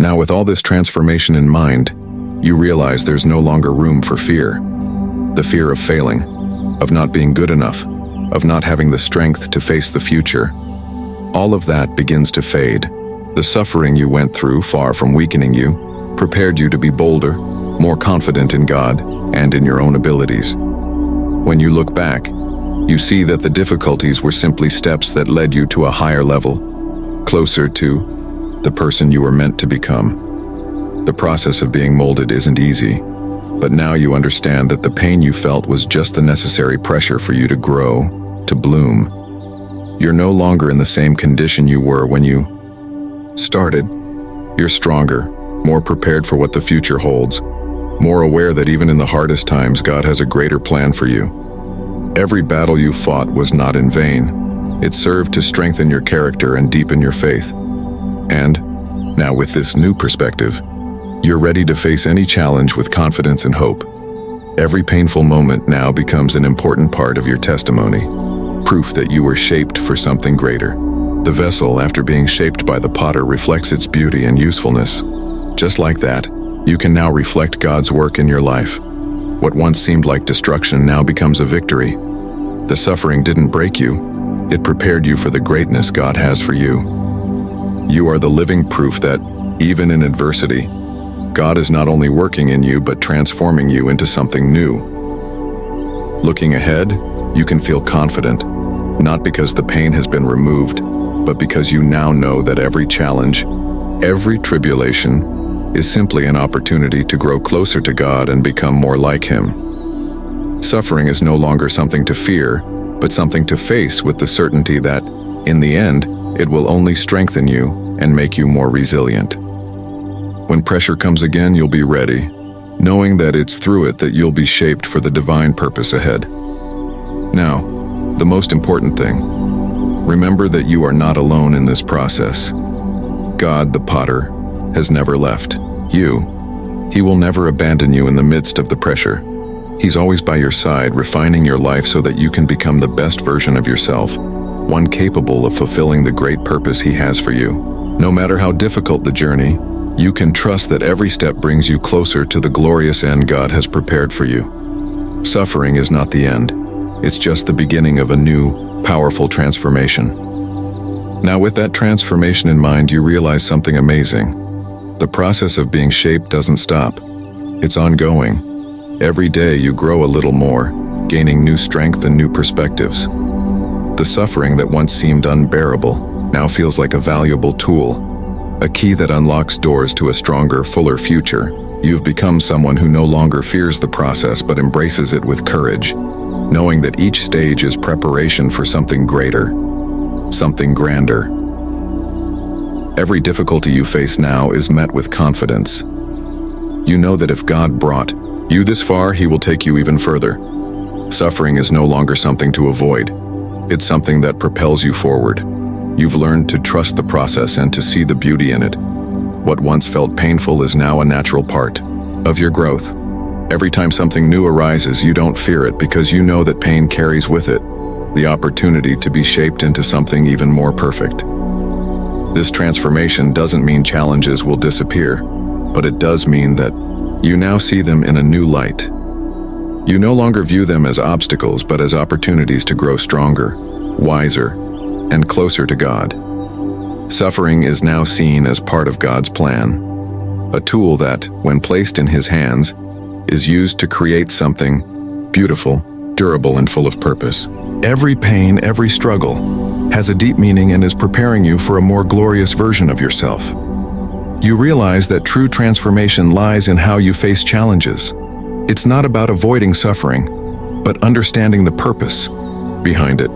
Now, with all this transformation in mind, you realize there's no longer room for fear. The fear of failing, of not being good enough, of not having the strength to face the future. All of that begins to fade. The suffering you went through, far from weakening you, prepared you to be bolder, more confident in God and in your own abilities. When you look back, you see that the difficulties were simply steps that led you to a higher level, closer to the person you were meant to become. The process of being molded isn't easy, but now you understand that the pain you felt was just the necessary pressure for you to grow, to bloom. You're no longer in the same condition you were when you started. You're stronger, more prepared for what the future holds, more aware that even in the hardest times, God has a greater plan for you. Every battle you fought was not in vain. It served to strengthen your character and deepen your faith. And now, with this new perspective, you're ready to face any challenge with confidence and hope. Every painful moment now becomes an important part of your testimony, proof that you were shaped for something greater. The vessel, after being shaped by the potter, reflects its beauty and usefulness. Just like that, you can now reflect God's work in your life. What once seemed like destruction now becomes a victory. The suffering didn't break you, it prepared you for the greatness God has for you. You are the living proof that, even in adversity, God is not only working in you but transforming you into something new. Looking ahead, you can feel confident, not because the pain has been removed, but because you now know that every challenge, every tribulation, is simply an opportunity to grow closer to God and become more like Him. Suffering is no longer something to fear, but something to face with the certainty that, in the end, it will only strengthen you and make you more resilient. When pressure comes again, you'll be ready, knowing that it's through it that you'll be shaped for the divine purpose ahead. Now, the most important thing, remember that you are not alone in this process. God, the potter, has never left you. He will never abandon you in the midst of the pressure. He's always by your side, refining your life so that you can become the best version of yourself, one capable of fulfilling the great purpose He has for you. No matter how difficult the journey, you can trust that every step brings you closer to the glorious end God has prepared for you. Suffering is not the end. It's just the beginning of a new, powerful transformation. Now, with that transformation in mind, you realize something amazing. The process of being shaped doesn't stop. It's ongoing. Every day you grow a little more, gaining new strength and new perspectives. The suffering that once seemed unbearable now feels like a valuable tool, a key that unlocks doors to a stronger, fuller future. You've become someone who no longer fears the process but embraces it with courage, knowing that each stage is preparation for something greater, something grander. Every difficulty you face now is met with confidence. You know that if God brought you this far, He will take you even further. Suffering is no longer something to avoid. It's something that propels you forward. You've learned to trust the process and to see the beauty in it. What once felt painful is now a natural part of your growth. Every time something new arises, you don't fear it because you know that pain carries with it the opportunity to be shaped into something even more perfect. This transformation doesn't mean challenges will disappear, but it does mean that you now see them in a new light. You no longer view them as obstacles, but as opportunities to grow stronger, wiser, and closer to God. Suffering is now seen as part of God's plan, a tool that, when placed in His hands, is used to create something beautiful, durable, and full of purpose. Every pain, every struggle, has a deep meaning and is preparing you for a more glorious version of yourself. You realize that true transformation lies in how you face challenges. It's not about avoiding suffering, but understanding the purpose behind it.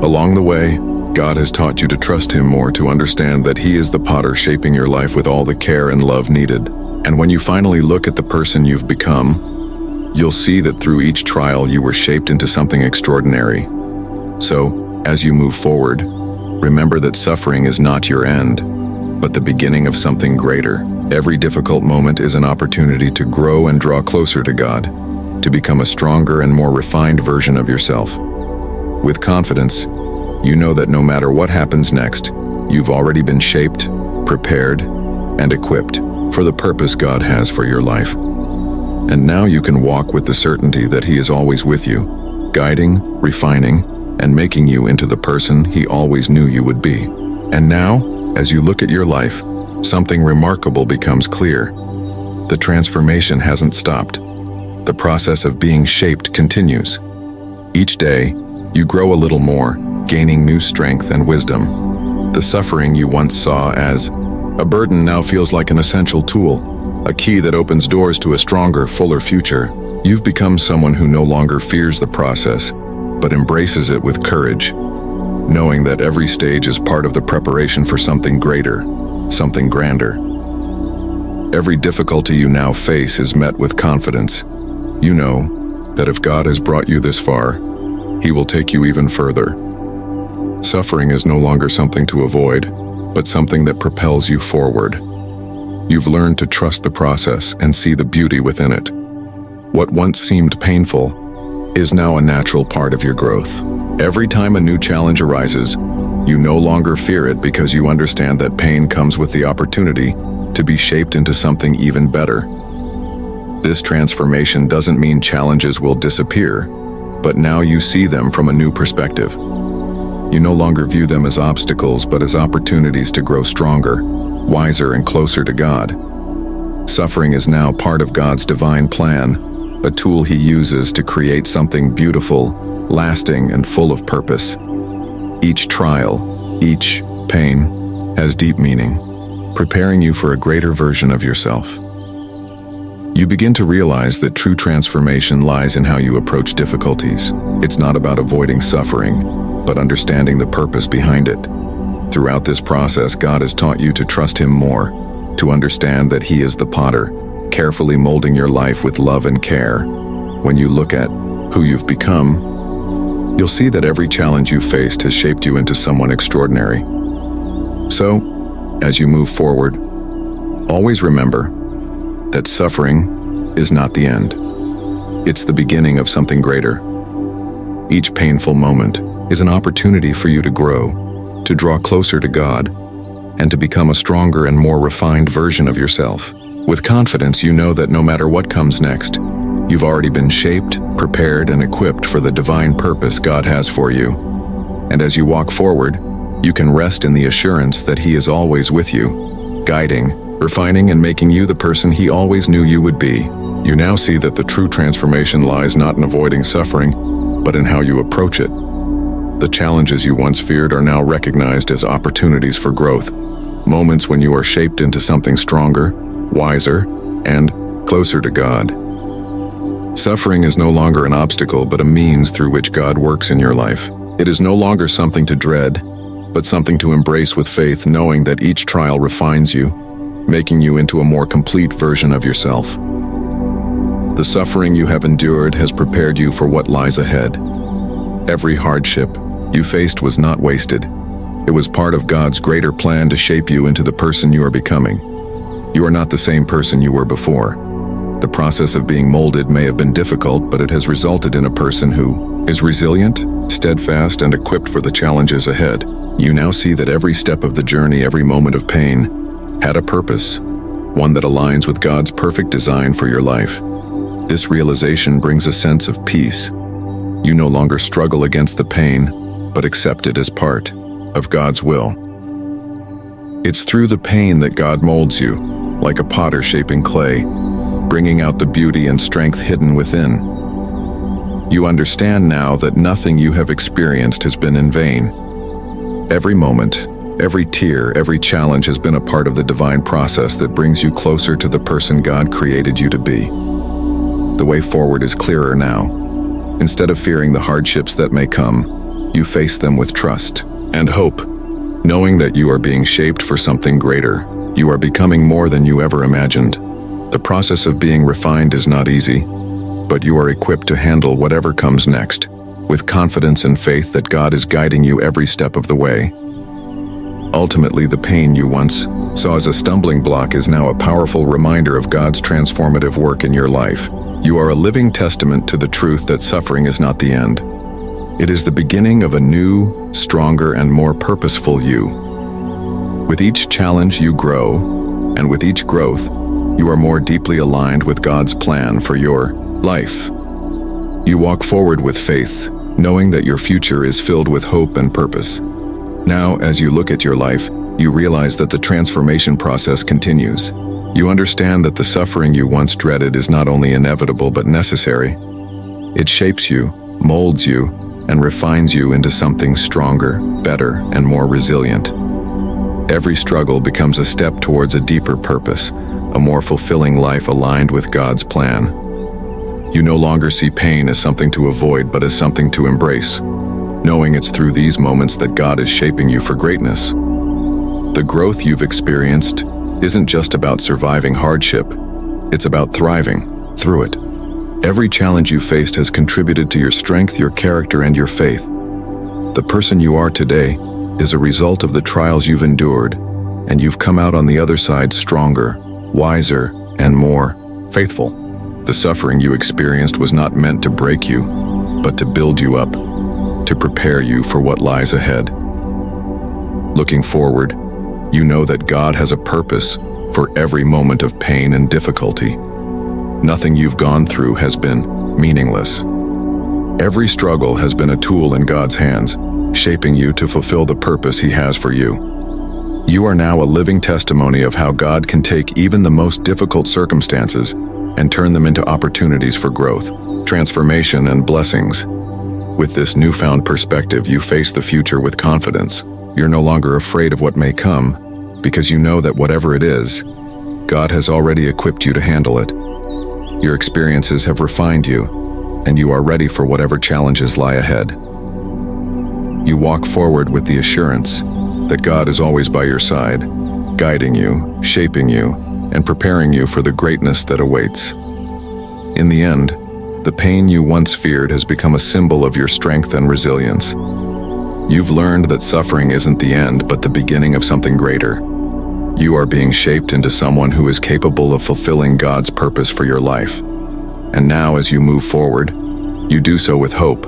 Along the way, God has taught you to trust Him more, to understand that He is the potter shaping your life with all the care and love needed. And when you finally look at the person you've become, you'll see that through each trial you were shaped into something extraordinary. So, as you move forward, remember that suffering is not your end, but the beginning of something greater. Every difficult moment is an opportunity to grow and draw closer to God, to become a stronger and more refined version of yourself. With confidence, you know that no matter what happens next, you've already been shaped, prepared, and equipped for the purpose God has for your life. And now you can walk with the certainty that He is always with you, guiding, refining, and making you into the person He always knew you would be. And now, as you look at your life, something remarkable becomes clear. The transformation hasn't stopped. The process of being shaped continues. Each day, you grow a little more, gaining new strength and wisdom. The suffering you once saw as a burden now feels like an essential tool, a key that opens doors to a stronger, fuller future. You've become someone who no longer fears the process, but embraces it with courage, knowing that every stage is part of the preparation for something greater, something grander. Every difficulty you now face is met with confidence. You know that if God has brought you this far, He will take you even further. Suffering is no longer something to avoid, but something that propels you forward. You've learned to trust the process and see the beauty within it. What once seemed painful is now a natural part of your growth. Every time a new challenge arises, you no longer fear it because you understand that pain comes with the opportunity to be shaped into something even better. This transformation doesn't mean challenges will disappear, but now you see them from a new perspective. You no longer view them as obstacles, but as opportunities to grow stronger, wiser, and closer to God. Suffering is now part of God's divine plan, a tool He uses to create something beautiful, lasting, and full of purpose. Each trial, each pain, has deep meaning, preparing you for a greater version of yourself. You begin to realize that true transformation lies in how you approach difficulties. It's not about avoiding suffering, but understanding the purpose behind it. Throughout this process, God has taught you to trust Him more, to understand that He is the potter, carefully molding your life with love and care. When you look at who you've become, you'll see that every challenge you faced has shaped you into someone extraordinary. So, as you move forward, always remember that suffering is not the end. It's the beginning of something greater. Each painful moment is an opportunity for you to grow, to draw closer to God, and to become a stronger and more refined version of yourself. With confidence, you know that no matter what comes next, you've already been shaped, prepared, and equipped for the divine purpose God has for you. And as you walk forward, you can rest in the assurance that He is always with you, guiding, refining, and making you the person He always knew you would be. You now see that the true transformation lies not in avoiding suffering, but in how you approach it. The challenges you once feared are now recognized as opportunities for growth, moments when you are shaped into something stronger, wiser, and closer to God. Suffering is no longer an obstacle, but a means through which God works in your life. It is no longer something to dread, but something to embrace with faith, knowing that each trial refines you, making you into a more complete version of yourself. The suffering you have endured has prepared you for what lies ahead. Every hardship you faced was not wasted. It was part of God's greater plan to shape you into the person you are becoming. You are not the same person you were before. The process of being molded may have been difficult, but it has resulted in a person who is resilient, steadfast, and equipped for the challenges ahead. You now see that every step of the journey, every moment of pain, had a purpose, one that aligns with God's perfect design for your life. This realization brings a sense of peace. You no longer struggle against the pain, but accept it as part of God's will. It's through the pain that God molds you, like a potter shaping clay, bringing out the beauty and strength hidden within. You understand now that nothing you have experienced has been in vain. Every moment, every tear, every challenge has been a part of the divine process that brings you closer to the person God created you to be. The way forward is clearer now. Instead of fearing the hardships that may come, you face them with trust and hope, knowing that you are being shaped for something greater. You are becoming more than you ever imagined. The process of being refined is not easy, but you are equipped to handle whatever comes next, with confidence and faith that God is guiding you every step of the way. Ultimately, the pain you once saw as a stumbling block is now a powerful reminder of God's transformative work in your life. You are a living testament to the truth that suffering is not the end. It is the beginning of a new, stronger, and more purposeful you. With each challenge you grow, And with each growth, you are more deeply aligned with God's plan for your life. You walk forward with faith, knowing that your future is filled with hope and purpose. Now, as you look at your life, you realize that the transformation process continues. You understand that the suffering you once dreaded is not only inevitable but necessary. It shapes you, molds you, and refines you into something stronger, better, and more resilient. Every struggle becomes a step towards a deeper purpose, a more fulfilling life aligned with God's plan. You no longer see pain as something to avoid but as something to embrace, knowing it's through these moments that God is shaping you for greatness. The growth you've experienced isn't just about surviving hardship, it's about thriving through it. Every challenge you faced has contributed to your strength, your character, and your faith. The person you are today is a result of the trials you've endured, and you've come out on the other side stronger, wiser, and more faithful. The suffering you experienced was not meant to break you, but to build you up, to prepare you for what lies ahead. Looking forward, you know that God has a purpose for every moment of pain and difficulty. Nothing you've gone through has been meaningless. Every struggle has been a tool in God's hands, shaping you to fulfill the purpose He has for you. You are now a living testimony of how God can take even the most difficult circumstances and turn them into opportunities for growth, transformation, and blessings. With this newfound perspective, you face the future with confidence. You're no longer afraid of what may come, because you know that whatever it is, God has already equipped you to handle it. Your experiences have refined you, and you are ready for whatever challenges lie ahead. You walk forward with the assurance that God is always by your side, guiding you, shaping you, and preparing you for the greatness that awaits. In the end, the pain you once feared has become a symbol of your strength and resilience. You've learned that suffering isn't the end, but the beginning of something greater. You are being shaped into someone who is capable of fulfilling God's purpose for your life. And now, as you move forward, you do so with hope,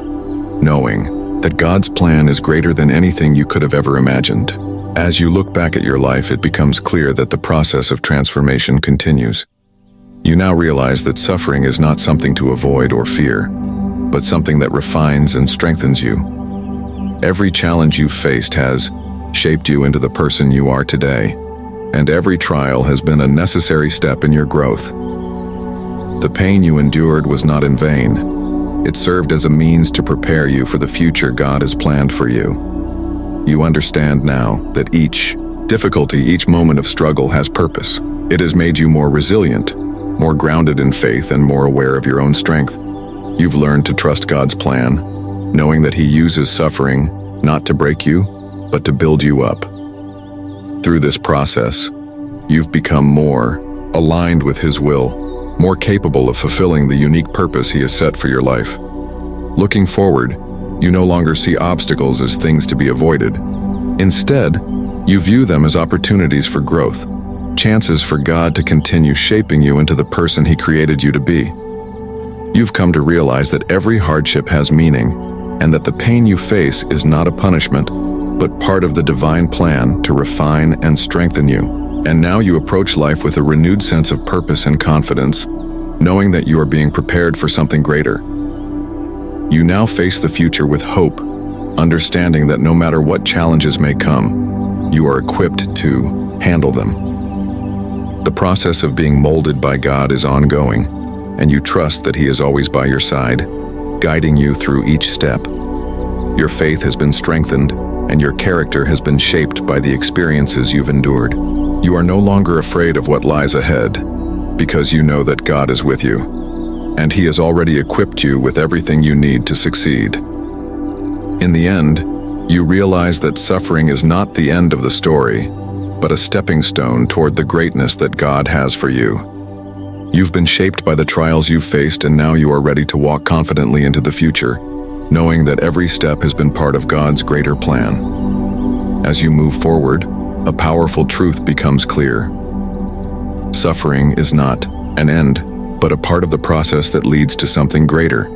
knowing that God's plan is greater than anything you could have ever imagined. As you look back at your life, it becomes clear that the process of transformation continues. You now realize that suffering is not something to avoid or fear, but something that refines and strengthens you. Every challenge you've faced has shaped you into the person you are today, and every trial has been a necessary step in your growth. The pain you endured was not in vain. It served as a means to prepare you for the future God has planned for you. You understand now that each difficulty, each moment of struggle has purpose. It has made you more resilient, more grounded in faith, and more aware of your own strength. You've learned to trust God's plan, knowing that He uses suffering not to break you, but to build you up. Through this process, you've become more aligned with His will, more capable of fulfilling the unique purpose He has set for your life. Looking forward, you no longer see obstacles as things to be avoided. Instead, you view them as opportunities for growth, chances for God to continue shaping you into the person He created you to be. You've come to realize that every hardship has meaning, and that the pain you face is not a punishment, but part of the divine plan to refine and strengthen you. And now you approach life with a renewed sense of purpose and confidence, knowing that you are being prepared for something greater. You now face the future with hope, understanding that no matter what challenges may come, you are equipped to handle them. The process of being molded by God is ongoing, and you trust that He is always by your side, guiding you through each step. Your faith has been strengthened, and your character has been shaped by the experiences you've endured. You are no longer afraid of what lies ahead, because you know that God is with you, and He has already equipped you with everything you need to succeed. In the end, you realize that suffering is not the end of the story, but a stepping stone toward the greatness that God has for you. You've been shaped by the trials you've faced, and now you are ready to walk confidently into the future, knowing that every step has been part of God's greater plan. As you move forward, a powerful truth becomes clear. Suffering is not an end, but a part of the process that leads to something greater.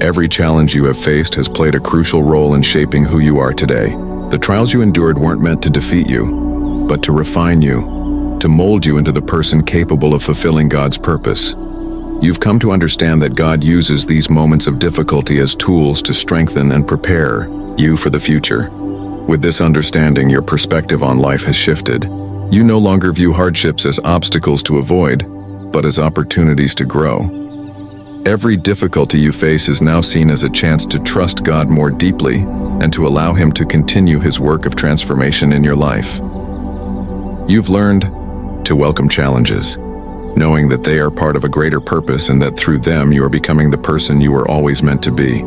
Every challenge you have faced has played a crucial role in shaping who you are today. The trials you endured weren't meant to defeat you, but to refine you, to mold you into the person capable of fulfilling God's purpose. You've come to understand that God uses these moments of difficulty as tools to strengthen and prepare you for the future. With this understanding, your perspective on life has shifted. You no longer view hardships as obstacles to avoid, but as opportunities to grow. Every difficulty you face is now seen as a chance to trust God more deeply and to allow Him to continue His work of transformation in your life. You've learned to welcome challenges, knowing that they are part of a greater purpose and that through them you are becoming the person you were always meant to be.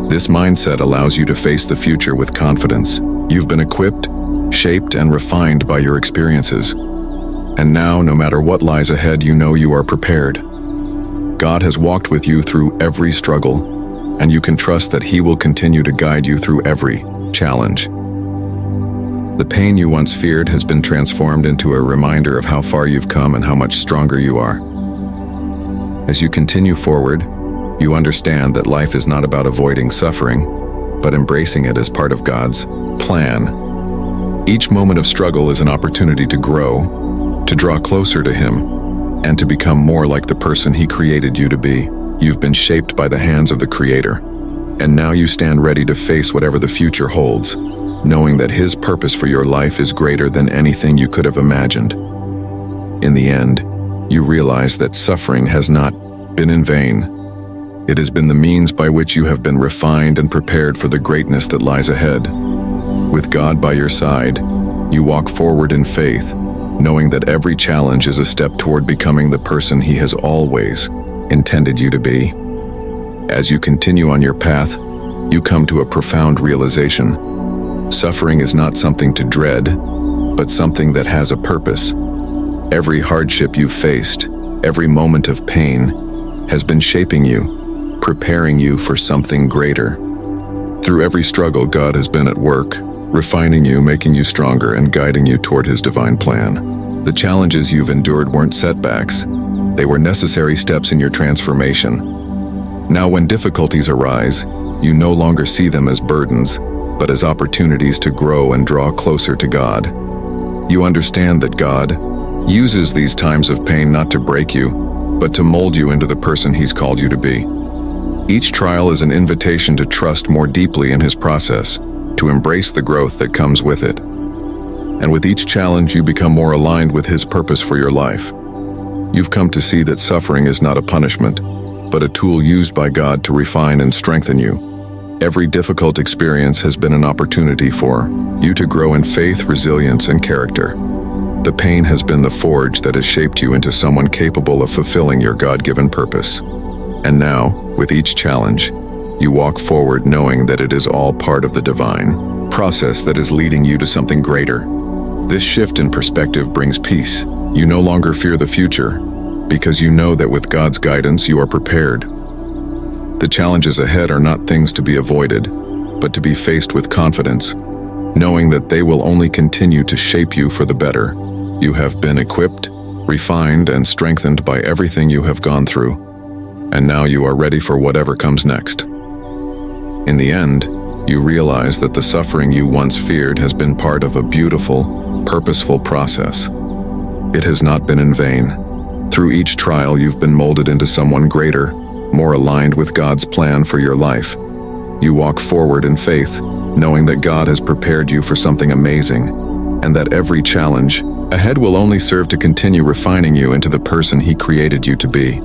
This mindset allows you to face the future with confidence. You've been equipped, shaped, and refined by your experiences. And now, no matter what lies ahead, you know you are prepared. God has walked with you through every struggle, and you can trust that He will continue to guide you through every challenge. The pain you once feared has been transformed into a reminder of how far you've come and how much stronger you are. As you continue forward, you understand that life is not about avoiding suffering, but embracing it as part of God's plan. Each moment of struggle is an opportunity to grow, to draw closer to Him, and to become more like the person He created you to be. You've been shaped by the hands of the Creator, and now you stand ready to face whatever the future holds, knowing that His purpose for your life is greater than anything you could have imagined. In the end, you realize that suffering has not been in vain. It has been the means by which you have been refined and prepared for the greatness that lies ahead. With God by your side, you walk forward in faith, knowing that every challenge is a step toward becoming the person He has always intended you to be. As you continue on your path, you come to a profound realization. Suffering is not something to dread, but something that has a purpose. Every hardship you've faced, every moment of pain, has been shaping you, preparing you for something greater. Through every struggle, God has been at work, refining you, making you stronger, and guiding you toward His divine plan. The challenges you've endured weren't setbacks. They were necessary steps in your transformation. Now, when difficulties arise, you no longer see them as burdens, but as opportunities to grow and draw closer to God. You understand that God uses these times of pain not to break you, but to mold you into the person He's called you to be. Each trial is an invitation to trust more deeply in His process, to embrace the growth that comes with it. And with each challenge, you become more aligned with His purpose for your life. You've come to see that suffering is not a punishment, but a tool used by God to refine and strengthen you. Every difficult experience has been an opportunity for you to grow in faith, resilience, and character. The pain has been the forge that has shaped you into someone capable of fulfilling your God-given purpose. And now, with each challenge, you walk forward knowing that it is all part of the divine process that is leading you to something greater. This shift in perspective brings peace. You no longer fear the future, because you know that with God's guidance you are prepared. The challenges ahead are not things to be avoided, but to be faced with confidence, knowing that they will only continue to shape you for the better. You have been equipped, refined, and strengthened by everything you have gone through, and now you are ready for whatever comes next. In the end, you realize that the suffering you once feared has been part of a beautiful, purposeful process. It has not been in vain. Through each trial, you've been molded into someone greater, more aligned with God's plan for your life. You walk forward in faith, knowing that God has prepared you for something amazing, and that every challenge ahead will only serve to continue refining you into the person He created you to be.